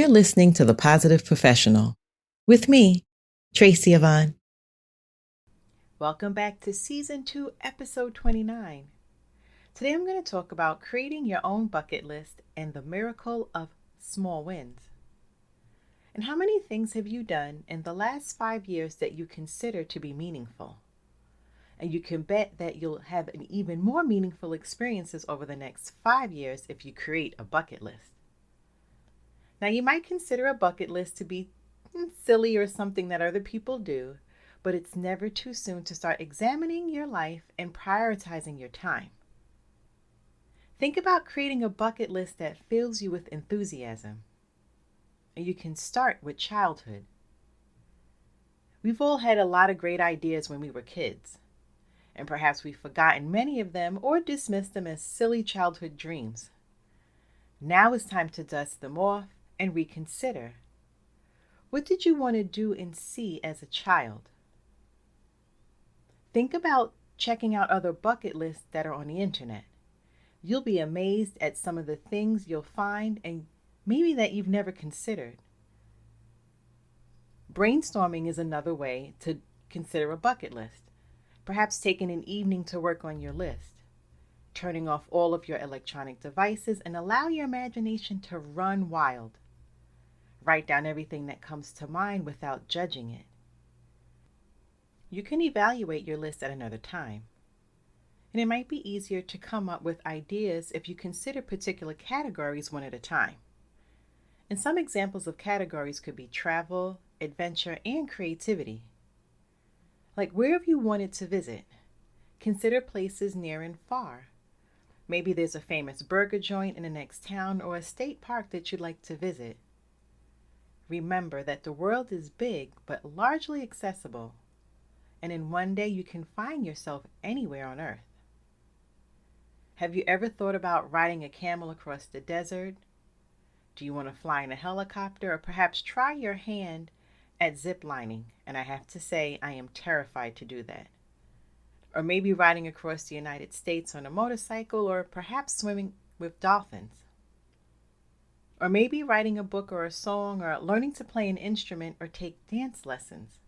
You're listening to The Positive Professional with me, Tracy Yvonne. Welcome back to Season 2, Episode 29. Today I'm going to talk about creating your own bucket list and the miracle of small wins. And how many things have you done in the last 5 years that you consider to be meaningful? And you can bet that you'll have an even more meaningful experiences over the next 5 years if you create a bucket list. Now, you might consider a bucket list to be silly or something that other people do, but it's never too soon to start examining your life and prioritizing your time. Think about creating a bucket list that fills you with enthusiasm. And you can start with childhood. We've all had a lot of great ideas when we were kids, and perhaps we've forgotten many of them or dismissed them as silly childhood dreams. Now it's time to dust them off and reconsider. What did you want to do and see as a child? Think about checking out other bucket lists that are on the internet. You'll be amazed at some of the things you'll find and maybe that you've never considered. Brainstorming is another way to consider a bucket list. Perhaps taking an evening to work on your list, turning off all of your electronic devices and allow your imagination to run wild. Write down everything that comes to mind without judging it. You can evaluate your list at another time. And it might be easier to come up with ideas if you consider particular categories one at a time. And some examples of categories could be travel, adventure, and creativity. Like where have you wanted to visit? Consider places near and far. Maybe there's a famous burger joint in the next town or a state park that you'd like to visit. Remember that the world is big but largely accessible, and in one day you can find yourself anywhere on Earth. Have you ever thought about riding a camel across the desert? Do you want to fly in a helicopter or perhaps try your hand at zip lining? And I have to say, I am terrified to do that. Or maybe riding across the United States on a motorcycle or perhaps swimming with dolphins. Or maybe writing a book or a song or learning to play an instrument or take dance lessons.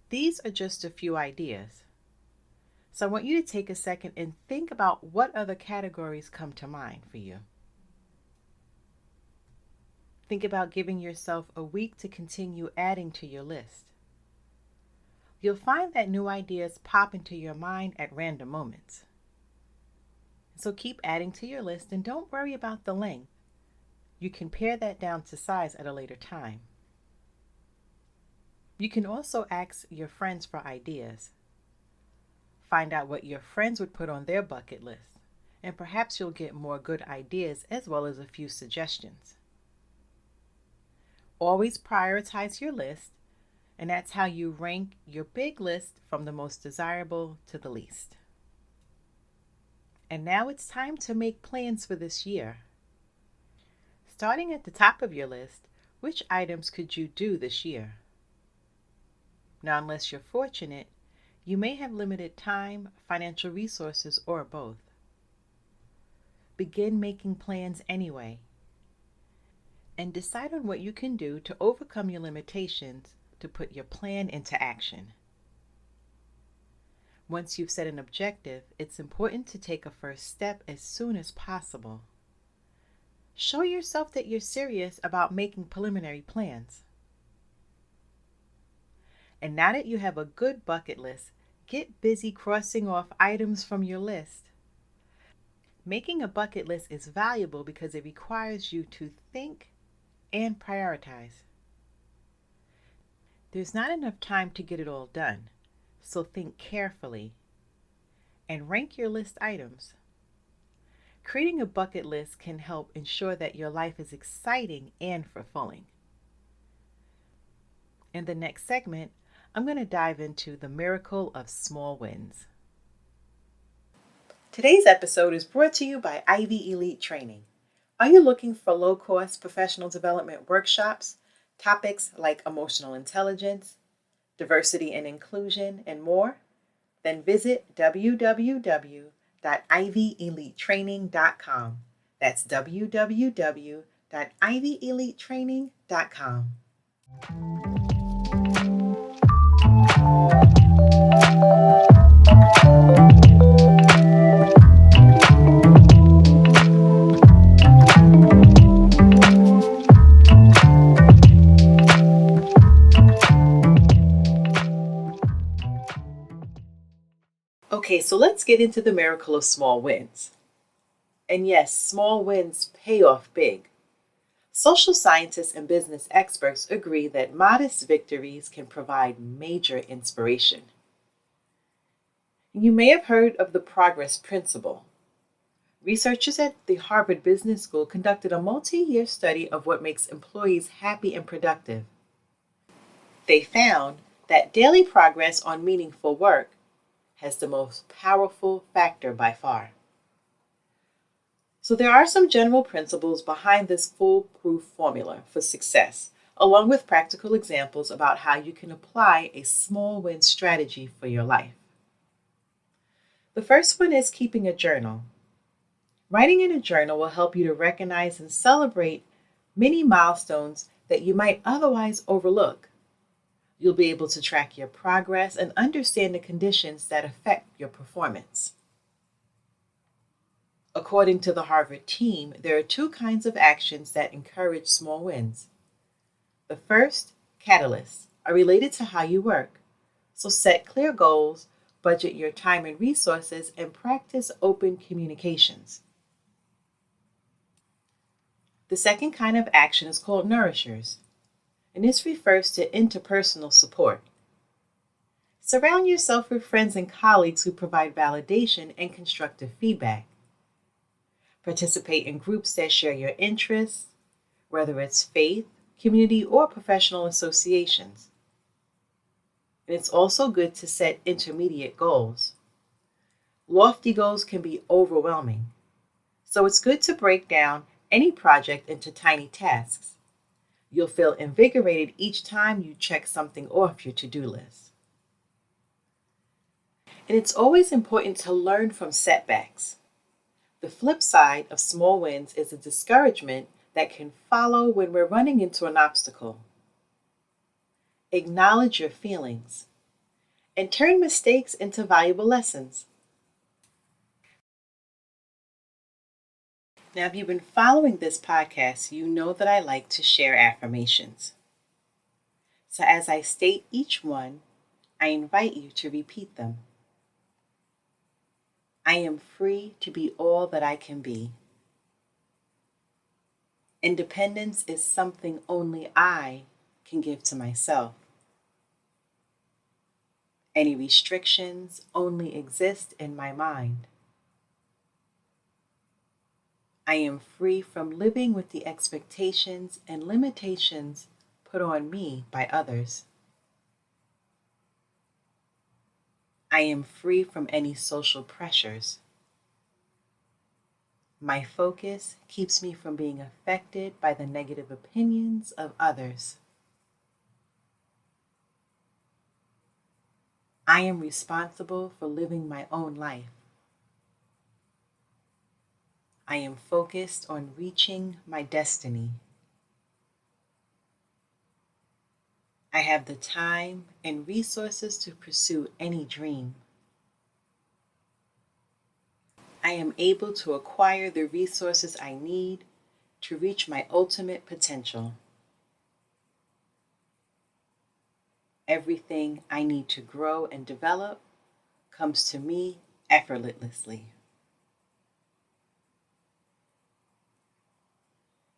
These are just a few ideas. So I want you to take a second and think about what other categories come to mind for you. Think about giving yourself a week to continue adding to your list. You'll find that new ideas pop into your mind at random moments. So keep adding to your list and don't worry about the length. You can pare that down to size at a later time. You can also ask your friends for ideas. Find out what your friends would put on their bucket list, and perhaps you'll get more good ideas as well as a few suggestions. Always prioritize your list, and that's how you rank your big list from the most desirable to the least. And now it's time to make plans for this year. Starting at the top of your list, which items could you do this year? Now, unless you're fortunate, you may have limited time, financial resources, or both. Begin making plans anyway, and decide on what you can do to overcome your limitations to put your plan into action. Once you've set an objective, it's important to take a first step as soon as possible. Show yourself that you're serious about making preliminary plans. And now that you have a good bucket list, get busy crossing off items from your list. Making a bucket list is valuable because it requires you to think and prioritize. There's not enough time to get it all done, so think carefully and rank your list items. Creating a bucket list can help ensure that your life is exciting and fulfilling. In the next segment, I'm going to dive into the miracle of small wins. Today's episode is brought to you by Ivy Elite Training. Are you looking for low-cost professional development workshops, topics like emotional intelligence, diversity and inclusion, and more? Then visit www.ivyelitetraining.com. That's www www.ivyelitetraining.com. Okay, so let's get into the miracle of small wins. And yes, small wins pay off big. Social scientists and business experts agree that modest victories can provide major inspiration. You may have heard of the progress principle. Researchers at the Harvard Business School conducted a multi-year study of what makes employees happy and productive. They found that daily progress on meaningful work has the most powerful factor by far. So there are some general principles behind this foolproof formula for success, along with practical examples about how you can apply a small win strategy for your life. The first one is keeping a journal. Writing in a journal will help you to recognize and celebrate many milestones that you might otherwise overlook. You'll be able to track your progress and understand the conditions that affect your performance. According to the Harvard team, there are two kinds of actions that encourage small wins. The first, catalysts, are related to how you work. So set clear goals, budget your time and resources, and practice open communications. The second kind of action is called nourishers, and this refers to interpersonal support. Surround yourself with friends and colleagues who provide validation and constructive feedback. Participate in groups that share your interests, whether it's faith, community, or professional associations. And it's also good to set intermediate goals. Lofty goals can be overwhelming, so it's good to break down any project into tiny tasks. You'll feel invigorated each time you check something off your to-do list. And it's always important to learn from setbacks. The flip side of small wins is the discouragement that can follow when we're running into an obstacle. Acknowledge your feelings and turn mistakes into valuable lessons. Now, if you've been following this podcast, you know that I like to share affirmations. So as I state each one, I invite you to repeat them. I am free to be all that I can be. Independence is something only I can give to myself. Any restrictions only exist in my mind. I am free from living with the expectations and limitations put on me by others. I am free from any social pressures. My focus keeps me from being affected by the negative opinions of others. I am responsible for living my own life. I am focused on reaching my destiny. I have the time and resources to pursue any dream. I am able to acquire the resources I need to reach my ultimate potential. Everything I need to grow and develop comes to me effortlessly.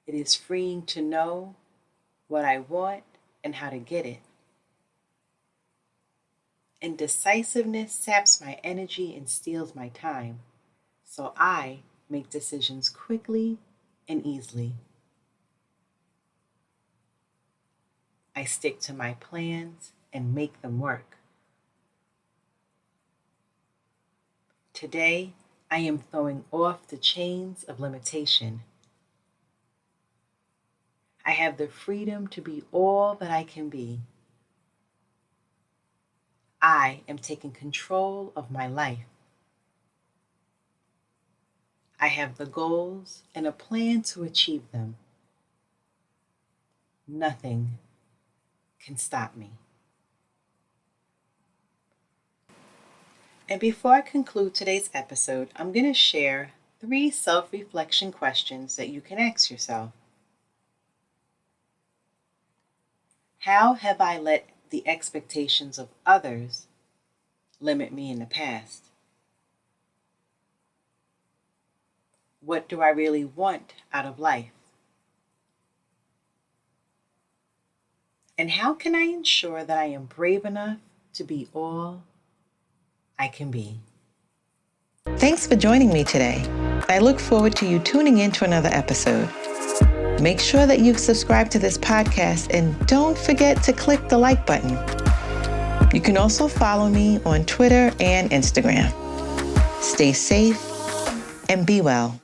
It is freeing to know what I want and how to get it. Indecisiveness saps my energy and steals my time, so I make decisions quickly and easily. I stick to my plans and make them work. Today, I am throwing off the chains of limitation. I have the freedom to be all that I can be. I am taking control of my life. I have the goals and a plan to achieve them. nothing can stop me. And before I conclude today's episode, I'm going to share 3 self-reflection questions that you can ask yourself. How have I let the expectations of others limit me in the past? What do I really want out of life? And how can I ensure that I am brave enough to be all I can be? Thanks for joining me today. I look forward to you tuning in to another episode. Make sure that you've subscribed to this podcast and don't forget to click the like button. You can also follow me on Twitter and Instagram. Stay safe and be well.